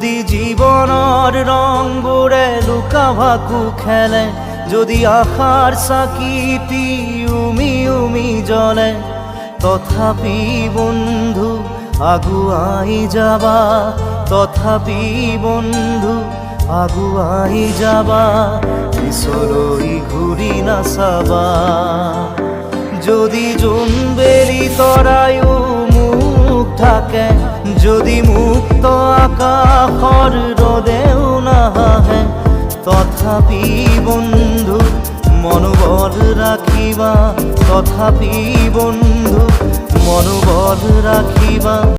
যদি জীৱনৰ ৰংবোৰে লুকা ভাকু খেলে, যদি আশাৰ চাকিটি উমি উমি জ্বলে, তথাপি বন্ধু আগুৱাই যাবা, তথাপি বন্ধু আগুৱাই যাবা, পিছলৈ ঘূৰি নাচাবা। যদি জোনবেলি তৰায়ো মুখ ঢাকে, যদি মুক্ত আকাশৰ ৰদেও নাহে, তথাপি বন্ধু মনোবল ৰাখিবা, তথাপি বন্ধু মনোবল ৰাখিবা।